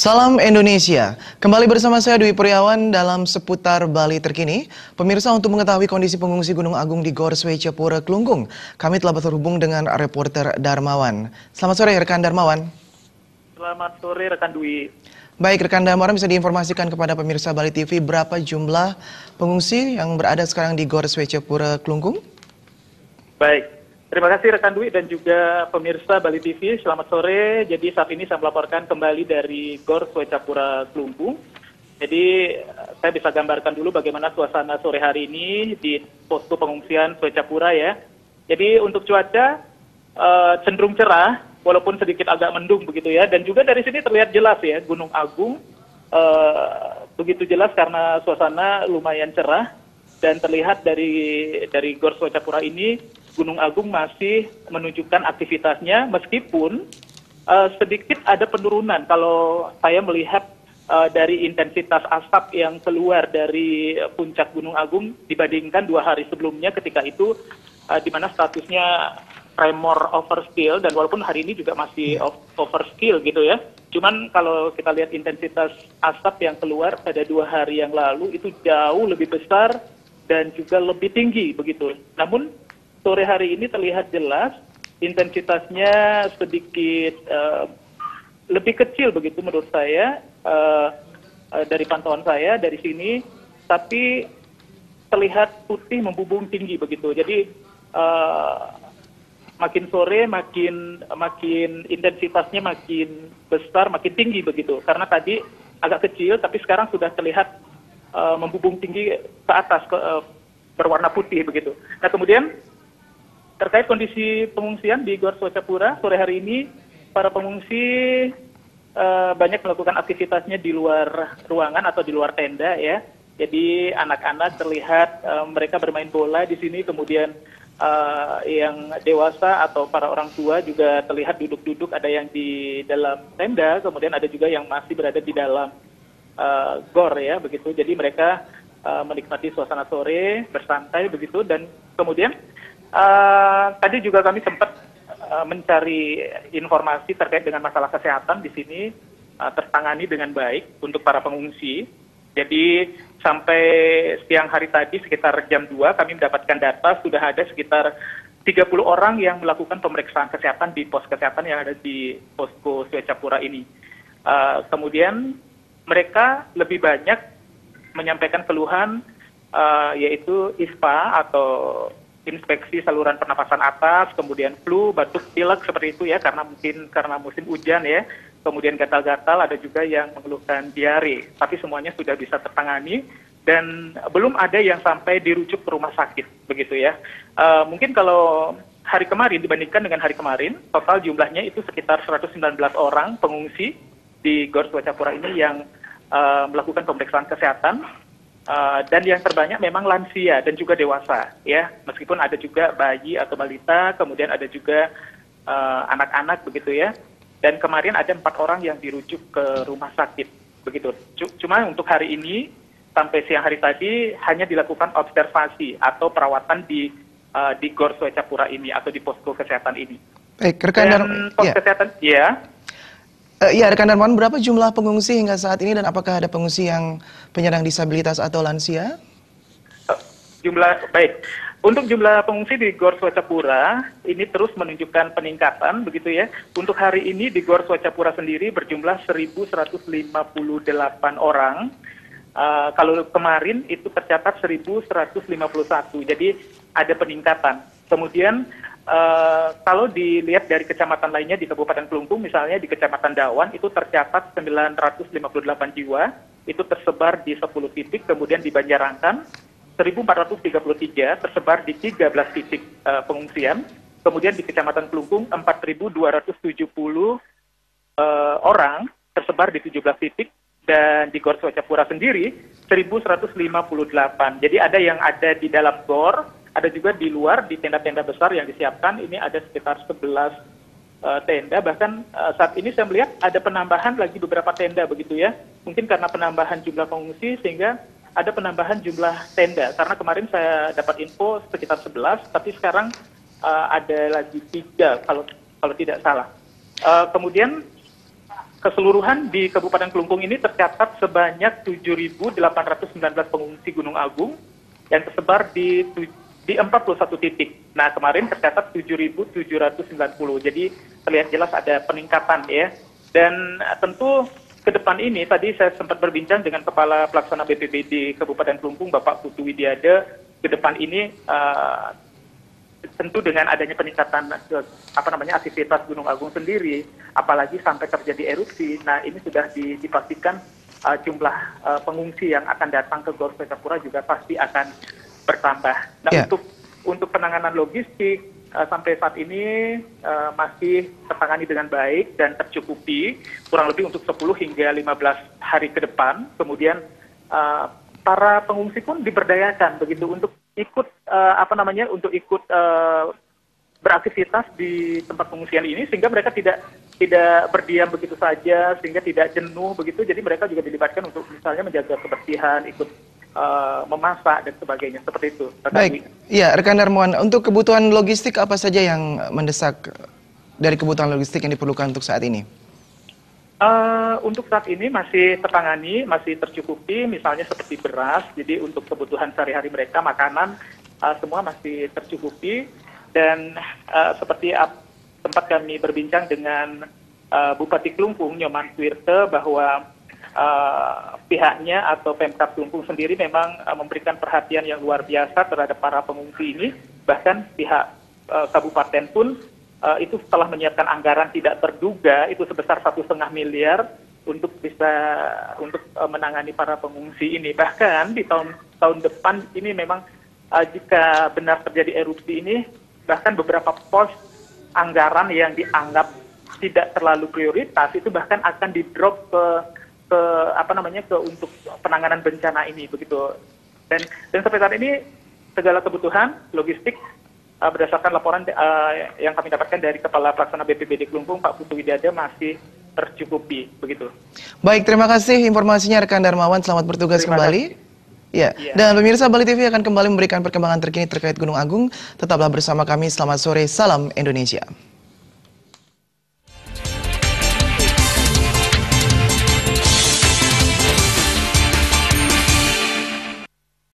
Salam Indonesia, kembali bersama saya Dwi Priawan dalam Seputar Bali Terkini. Pemirsa, untuk mengetahui kondisi pengungsi Gunung Agung di Gor Swecapura, Klungkung, kami telah terhubung dengan reporter Darmawan. Selamat sore rekan Darmawan. Selamat sore rekan Dwi. Baik, rekan Darmawan, bisa diinformasikan kepada pemirsa Bali TV berapa jumlah pengungsi yang berada sekarang di Gor Swecapura, Klungkung? Baik, terima kasih rekan Dwi dan juga pemirsa Bali TV. Selamat sore. Jadi saat ini saya melaporkan kembali dari Gor Swecapura, Klungkung. Jadi saya bisa gambarkan dulu bagaimana suasana sore hari ini di posko pengungsian Swecapura ya. Jadi untuk cuaca cenderung cerah, walaupun sedikit agak mendung begitu ya. Dan juga dari sini terlihat jelas ya Gunung Agung begitu jelas karena suasana lumayan cerah dan terlihat dari Gor Swecapura ini Gunung Agung masih menunjukkan aktivitasnya meskipun sedikit ada penurunan kalau saya melihat dari intensitas asap yang keluar dari puncak Gunung Agung dibandingkan 2 hari sebelumnya ketika itu di mana statusnya tremor overskill dan walaupun hari ini juga masih overskill gitu ya. Cuman kalau kita lihat intensitas asap yang keluar pada 2 hari yang lalu itu jauh lebih besar dan juga lebih tinggi begitu. Namun sore hari ini terlihat jelas intensitasnya sedikit lebih kecil begitu menurut saya dari pantauan saya dari sini, tapi terlihat putih membubung tinggi begitu. Jadi makin sore makin intensitasnya makin besar, makin tinggi begitu. Karena tadi agak kecil, tapi sekarang sudah terlihat membubung tinggi ke atas, berwarna putih begitu. Nah kemudian terkait kondisi pengungsian di Gor Swecapura sore hari ini, para pengungsi banyak melakukan aktivitasnya di luar ruangan atau di luar tenda ya. Jadi anak-anak terlihat mereka bermain bola di sini, kemudian yang dewasa atau para orang tua juga terlihat duduk-duduk, ada yang di dalam tenda, kemudian ada juga yang masih berada di dalam gor ya begitu. Jadi mereka menikmati suasana sore bersantai begitu. Dan kemudian tadi juga kami sempat mencari informasi terkait dengan masalah kesehatan di sini tertangani dengan baik untuk para pengungsi. Jadi sampai siang hari tadi sekitar jam 2 kami mendapatkan data sudah ada sekitar 30 orang yang melakukan pemeriksaan kesehatan di pos kesehatan yang ada di posko Swecapura ini. Kemudian mereka lebih banyak menyampaikan keluhan yaitu ISPA atau inspeksi saluran pernapasan atas, kemudian flu, batuk, pilek seperti itu ya, karena mungkin karena musim hujan ya, kemudian gatal-gatal, ada juga yang mengeluhkan diare, tapi semuanya sudah bisa tertangani dan belum ada yang sampai dirujuk ke rumah sakit begitu ya. Mungkin kalau hari kemarin dibandingkan dengan hari kemarin, total jumlahnya itu sekitar 119 orang pengungsi di Gor Swecapura ini yang melakukan pemeriksaan kesehatan. Dan yang terbanyak memang lansia dan juga dewasa ya, meskipun ada juga bayi atau balita, kemudian ada juga anak-anak begitu ya. Dan kemarin ada 4 orang yang dirujuk ke rumah sakit begitu. Cuma untuk hari ini sampai siang hari tadi hanya dilakukan observasi atau perawatan di Gor Swecapura ini atau di posko kesehatan ini. Baik, rekan kesehatan ya. Ya, rekan Darmawan, berapa jumlah pengungsi hingga saat ini dan apakah ada pengungsi yang penyandang disabilitas atau lansia? Baik. Untuk jumlah pengungsi di Gor Swecapura ini terus menunjukkan peningkatan begitu ya. Untuk hari ini di Gor Swecapura sendiri berjumlah 1.158 orang. Kalau kemarin itu tercatat 1.151. Jadi ada peningkatan. Kemudian kalau dilihat dari kecamatan lainnya di Kabupaten Klungkung, misalnya di Kecamatan Dawan itu tercatat 958 jiwa, itu tersebar di 10 titik, kemudian di Banjarangkan 1.433 tersebar di 13 titik pengungsian, kemudian di Kecamatan Klungkung 4.270 orang tersebar di 17 titik, dan di Gor Swecapura sendiri 1.158. Jadi ada yang ada di dalam gor, ada juga di luar di tenda-tenda besar yang disiapkan. Ini ada sekitar 11 tenda, bahkan saat ini saya melihat ada penambahan lagi beberapa tenda begitu ya. Mungkin karena penambahan jumlah pengungsi sehingga ada penambahan jumlah tenda. Karena kemarin saya dapat info sekitar 11, tapi sekarang ada lagi 3 kalau tidak salah. Kemudian keseluruhan di Kabupaten Kelungkung ini tercatat sebanyak 7.819 pengungsi Gunung Agung yang tersebar di 41 titik. Nah, kemarin tercatat 7.790. Jadi terlihat jelas ada peningkatan ya. Dan tentu ke depan ini tadi saya sempat berbincang dengan Kepala Pelaksana BPBD Kabupaten Kelungkung Bapak Putu Widiada. Ke depan ini tentu dengan adanya peningkatan aktivitas Gunung Agung sendiri, apalagi sampai terjadi erupsi. Nah, ini sudah dipastikan jumlah pengungsi yang akan datang ke Gor Swecapura juga pasti akan bertambah. Nah, untuk penanganan logistik sampai saat ini masih tertangani dengan baik dan tercukupi kurang lebih untuk 10 hingga 15 hari ke depan. Kemudian para pengungsi pun diberdayakan begitu untuk ikut beraktivitas di tempat pengungsian ini, sehingga mereka tidak berdiam begitu saja, sehingga tidak jenuh begitu. Jadi mereka juga dilibatkan untuk misalnya menjaga kebersihan, ikut memasak dan sebagainya, seperti itu. Baik, ya rekan Darmawan, untuk kebutuhan logistik apa saja yang mendesak dari kebutuhan logistik yang diperlukan untuk saat ini? Untuk saat ini masih tertangani, masih tercukupi, misalnya seperti beras. Jadi untuk kebutuhan sehari-hari mereka, makanan, semua masih tercukupi. Dan seperti tempat kami berbincang dengan Bupati Kelungkung, Nyoman Swirte, bahwa pihaknya atau Pemkab Kelungkung sendiri memang memberikan perhatian yang luar biasa terhadap para pengungsi ini. Bahkan pihak kabupaten pun itu setelah menyiapkan anggaran tidak terduga itu sebesar 1,5 miliar untuk menangani para pengungsi ini. Bahkan di tahun depan ini memang jika benar terjadi erupsi ini, bahkan beberapa pos anggaran yang dianggap tidak terlalu prioritas itu bahkan akan di-drop ke untuk penanganan bencana ini begitu. Dan sampai saat ini segala kebutuhan logistik berdasarkan laporan yang kami dapatkan dari Kepala Pelaksana BPBD Kelungkung Pak Putu Widiada masih tercukupi begitu. Baik, terima kasih informasinya rekan Darmawan. Selamat bertugas kembali. Ya. Dan pemirsa, Bali TV akan kembali memberikan perkembangan terkini terkait Gunung Agung. Tetaplah bersama kami. Selamat sore, salam Indonesia.